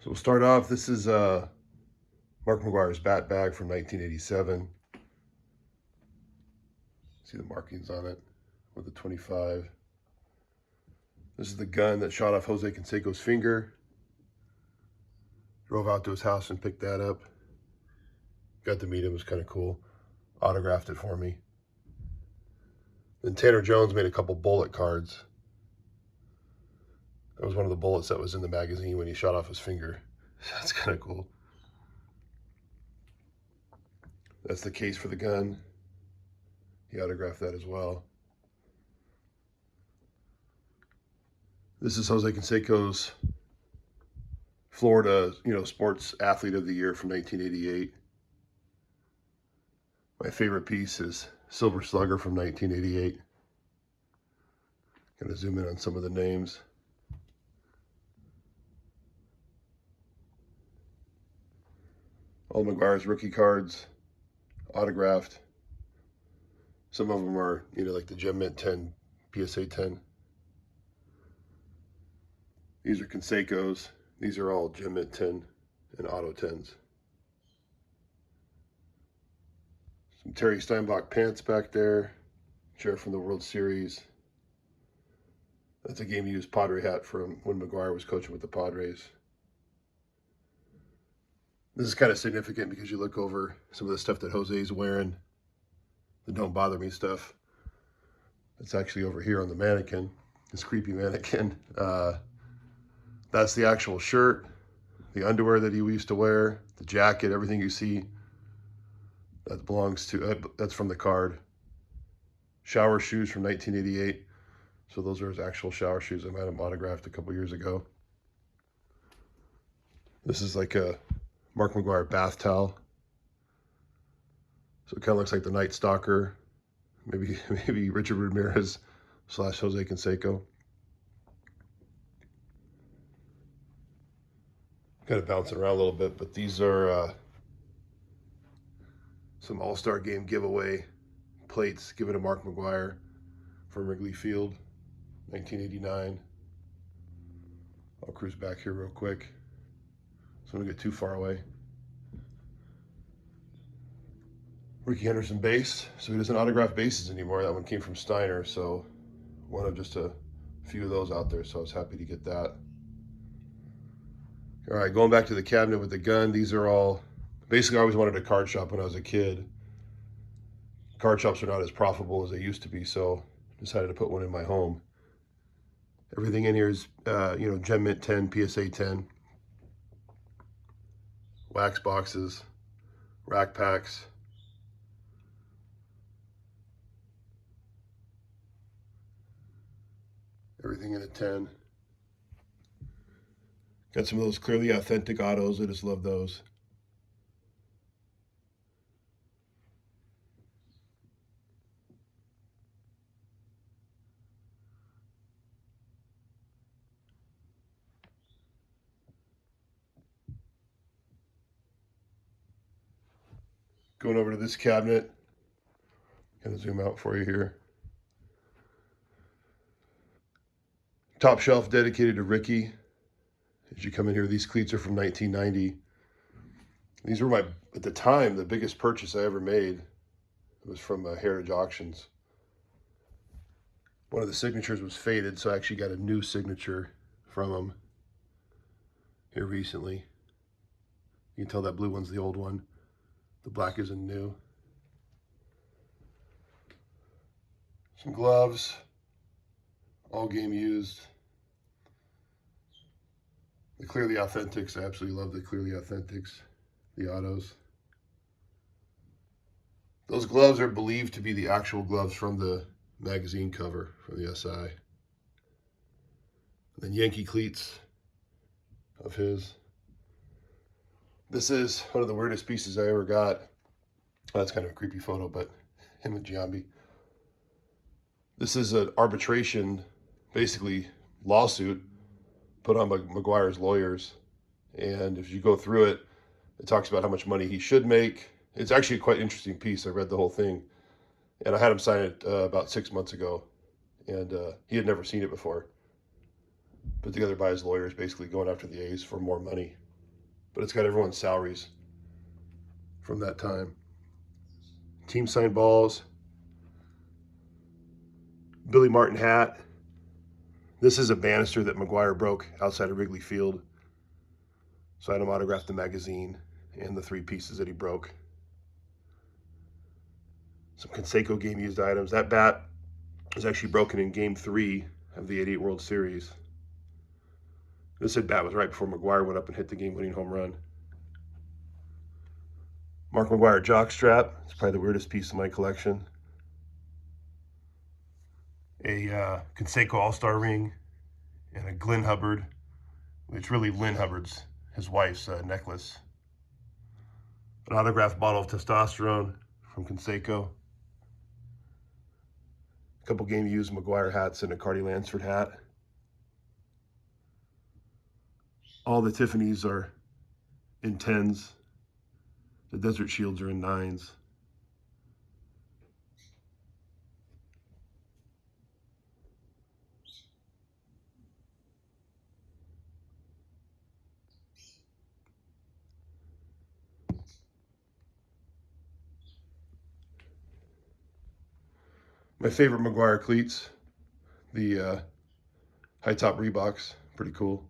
So we'll start off. This is Mark McGwire's bat bag from 1987. See the markings on it with the 25. This is the gun that shot off Jose Canseco's finger. Drove out to his house and picked that up. Got to meet him. It was kind of cool. Autographed it for me. Then Tanner Jones made a couple bullet cards. That was one of the bullets that was in the magazine when he shot off his finger. That's kind of cool. That's the case for the gun. He autographed that as well. This is Jose Canseco's Florida, Sports Athlete of the Year from 1988. My favorite piece is Silver Slugger from 1988. Going to zoom in on some of the names. All McGwire's rookie cards, autographed. Some of them are, like the Gem Mint 10, PSA 10. These are Canseco's. These are all Gem Mint 10 and Auto 10s. Some Terry Steinbach pants back there. Chair from the World Series. That's a game-used Padre hat from when McGwire was coaching with the Padres. This is kind of significant because you look over some of the stuff that Jose's wearing, the Don't Bother Me stuff. It's actually over here on the mannequin, this creepy mannequin. That's the actual shirt, the underwear that he used to wear, the jacket, everything you see. That belongs to, that's from the card. Shower shoes from 1988. So those are his actual shower shoes. I had them autographed a couple years ago. This is like a Mark McGwire bath towel. So it kind of looks like the Night Stalker. Maybe Richard Ramirez / Jose Canseco. Kind of bouncing around a little bit, but these are some All-Star Game giveaway plates given to Mark McGwire from Wrigley Field, 1989. I'll cruise back here real quick. So I don't get too far away. Ricky Henderson base. So he doesn't autograph bases anymore. That one came from Steiner. So one of just a few of those out there. So I was happy to get that. All right, going back to the cabinet with the gun. These are all, basically I always wanted a card shop when I was a kid. Card shops are not as profitable as they used to be. So I decided to put one in my home. Everything in here is, Gem Mint 10, PSA 10. Wax boxes, rack packs. Everything in a 10. Got some of those clearly authentic autos. I just love those. Going over to this cabinet. Gonna zoom out for you here. Top shelf dedicated to Ricky. As you come in here, these cleats are from 1990. These were at the time, the biggest purchase I ever made. It was from Heritage Auctions. One of the signatures was faded, so I actually got a new signature from them here recently. You can tell that blue one's the old one. The black isn't new. Some gloves, all game used. The Clearly Authentics, I absolutely love the Clearly Authentics, the autos. Those gloves are believed to be the actual gloves from the magazine cover, from the SI. And then Yankee cleats of his. This is one of the weirdest pieces I ever got. Oh, that's kind of a creepy photo, but him with Giambi. This is an arbitration, basically lawsuit, put on by McGwire's lawyers. And if you go through it, it talks about how much money he should make. It's actually a quite interesting piece. I read the whole thing. And I had him sign it about 6 months ago. And he had never seen it before. Put together by his lawyers, basically going after the A's for more money. but it's got everyone's salaries from that time. Team signed balls. Billy Martin hat. This is a banister that McGwire broke outside of Wrigley Field. So I had him autograph the magazine and the 3 pieces that he broke. Some Canseco game used items. That bat was actually broken in game 3 of the '88 World Series. This at bat was right before McGwire went up and hit the game-winning home run. Mark McGwire jockstrap. It's probably the weirdest piece of my collection. A Canseco All-Star ring and a Glenn Hubbard. It's really Lynn Hubbard's, his wife's necklace. An autographed bottle of testosterone from Canseco. A couple game used McGwire hats and a Cardi Lansford hat. All the Tiffany's are in 10s. The Desert Shields are in 9s. My favorite McGwire cleats, the high top Reeboks, pretty cool.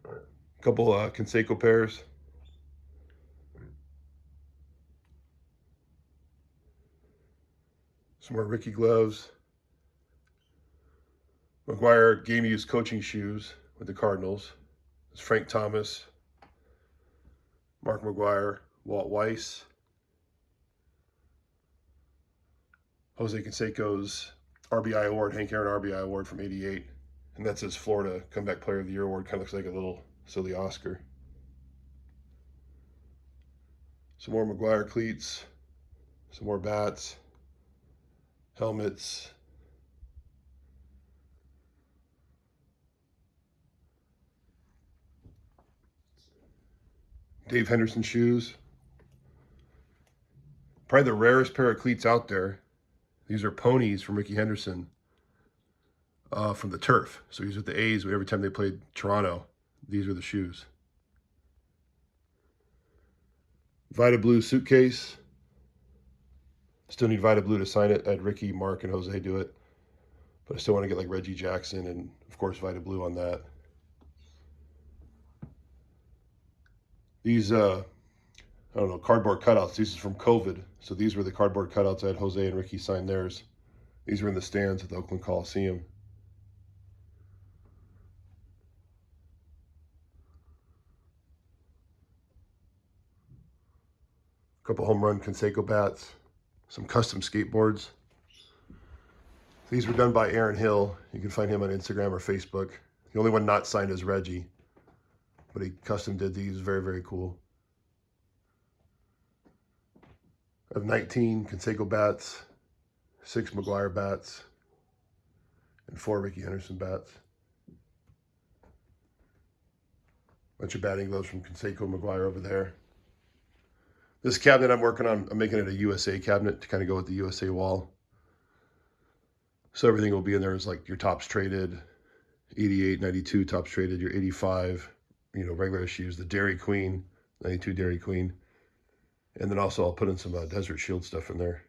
A couple Canseco pairs. Some more Ricky gloves. McGwire game used coaching shoes with the Cardinals. It's Frank Thomas, Mark McGwire, Walt Weiss, Jose Canseco's RBI award, Hank Aaron RBI award from '88. And that's his Florida Comeback Player of the Year award. Kind of looks like a little silly Oscar. Some more McGwire cleats, some more bats, helmets. Dave Henderson shoes. Probably the rarest pair of cleats out there. These are ponies from Ricky Henderson from the turf. So he's with the A's every time they played Toronto. These are the shoes. Vita Blue suitcase. Still need Vita Blue to sign it. I had Ricky, Mark, and Jose do it. But I still want to get like Reggie Jackson and, of course, Vita Blue on that. These, I don't know, cardboard cutouts. These are from COVID. So these were the cardboard cutouts. I had Jose and Ricky sign theirs. These were in the stands at the Oakland Coliseum. A couple home run Canseco bats. Some custom skateboards. These were done by Aaron Hill. You can find him on Instagram or Facebook. The only one not signed is Reggie. But he custom did these. Very, very cool. I have 19 Canseco bats, 6 McGwire bats, and 4 Ricky Henderson bats. Bunch of batting gloves from Canseco and McGwire over there. This cabinet I'm working on, I'm making it a USA cabinet to kind of go with the USA wall. So everything will be in there is like your tops traded, 88, 92 tops traded, your 85, regular issues, the Dairy Queen, 92 Dairy Queen. And then also I'll put in some Desert Shield stuff in there.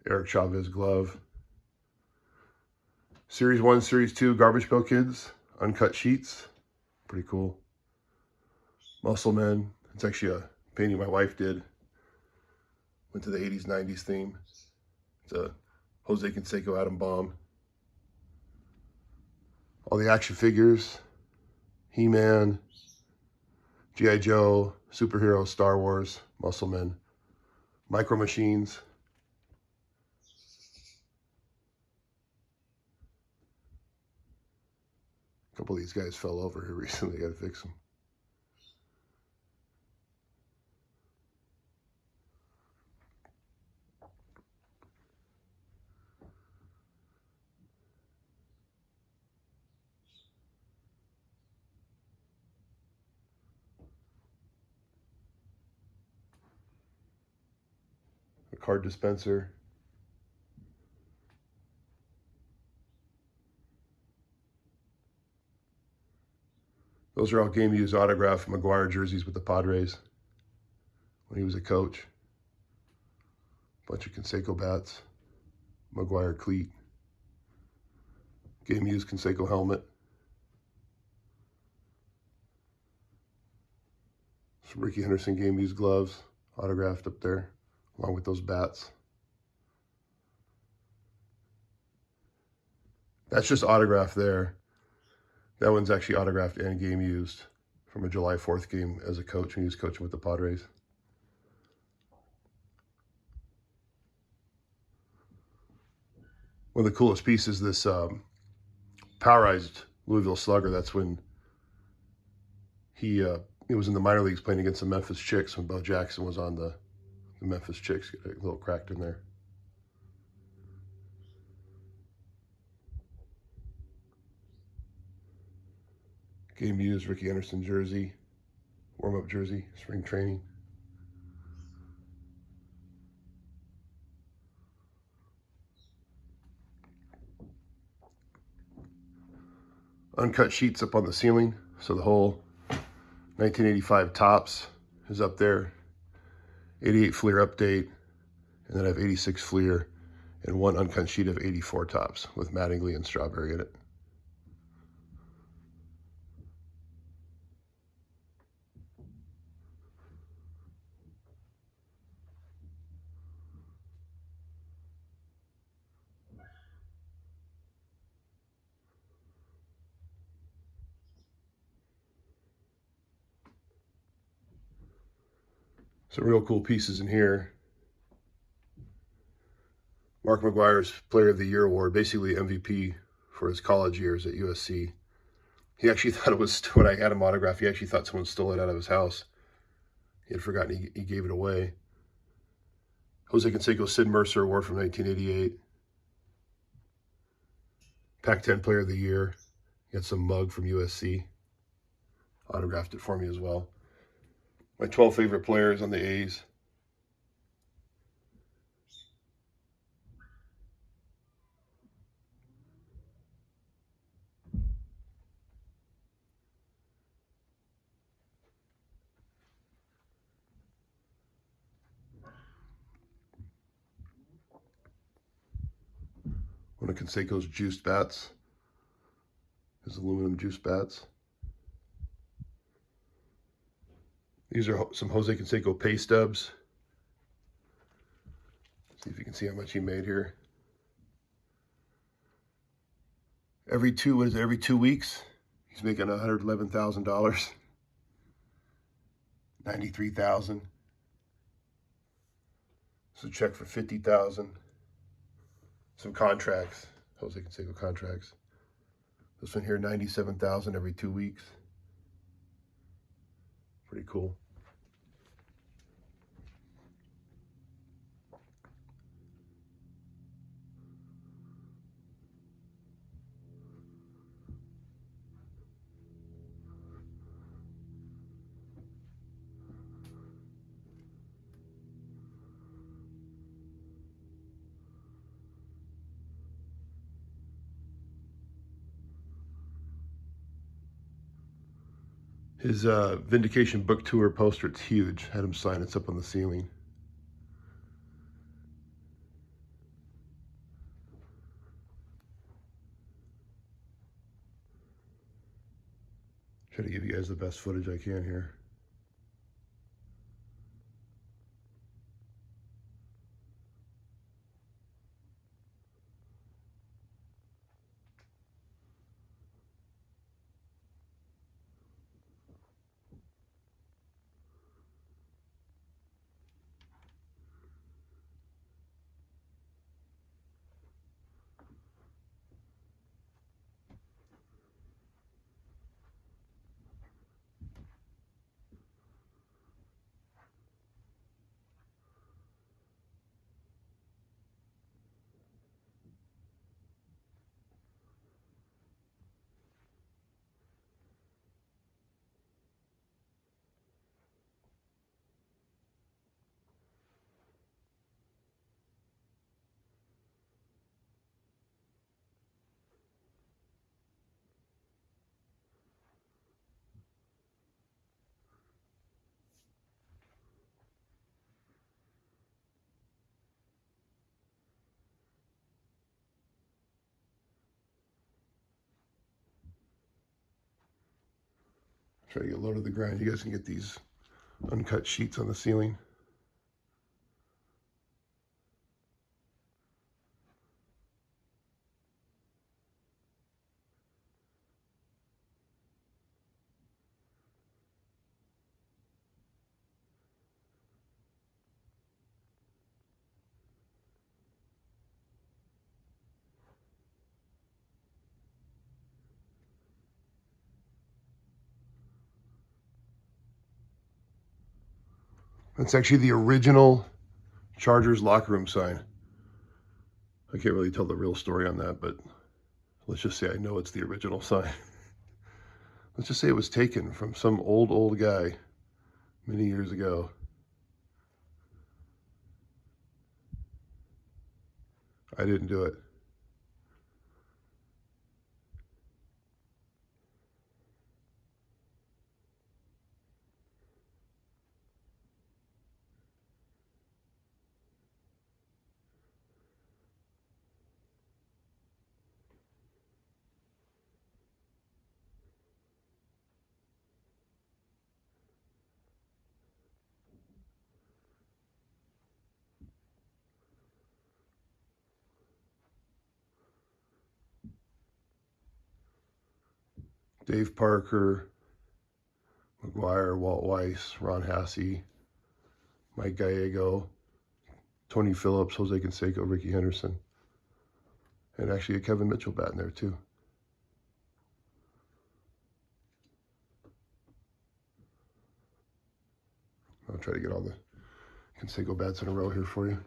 Eric Chavez glove. Series 1, Series 2 Garbage Pail Kids, uncut sheets. Pretty cool. Muscle Men. It's actually a painting my wife did. Went to the 80s, 90s theme. It's a Jose Canseco Atom Bomb. All the action figures. He-Man, G.I. Joe, Superhero, Star Wars, Muscle Men, Micro Machines. A couple of these guys fell over here recently. Got to fix them. A card dispenser. Those are all game used autographed McGuire jerseys with the Padres when he was a coach. Bunch of Canseco bats, McGuire cleat, game used Canseco helmet. Some Ricky Henderson game used gloves, autographed up there, along with those bats. That's just autographed there. That one's actually autographed and game used from a July 4th game as a coach when he was coaching with the Padres. One of the coolest pieces is this powerized Louisville Slugger. That's when he was in the minor leagues playing against the Memphis Chicks when Bo Jackson was on the Memphis Chicks. Get a little cracked in there. Game used Ricky Anderson jersey, warm-up jersey, spring training. Uncut sheets up on the ceiling, so the whole 1985 Topps is up there. 88 Fleer update, and then I have 86 Fleer and one uncut sheet of 84 Topps with Mattingly and Strawberry in it. Some real cool pieces in here. Mark McGuire's Player of the Year award, basically MVP for his college years at USC. He actually thought it was, when I had him autographed, he actually thought someone stole it out of his house. He had forgotten he gave it away. Jose Canseco Sid Mercer Award from 1988. Pac-10 Player of the Year. He had some mug from USC. Autographed it for me as well. My 12 favorite players on the A's. One of Canseco's juiced bats. His aluminum juice bats. These are some Jose Canseco pay stubs. See if you can see how much he made here. Every 2 weeks, he's making $111,000. 93,000. So check for 50,000. Some contracts, Jose Canseco contracts. This one here, 97,000 every 2 weeks. Pretty cool. His Vindication Book Tour poster, it's huge. Had him sign it, it's up on the ceiling. Try to give you guys the best footage I can here. Try to get low to the ground. You guys can get these uncut sheets on the ceiling. That's actually the original Chargers locker room sign. I can't really tell the real story on that, but let's just say I know it's the original sign. Let's just say it was taken from some old guy many years ago. I didn't do it. Dave Parker, McGuire, Walt Weiss, Ron Hasse, Mike Gallego, Tony Phillips, Jose Canseco, Ricky Henderson, and actually a Kevin Mitchell bat in there too. I'll try to get all the Canseco bats in a row here for you.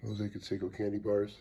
Jose Canseco candy bars.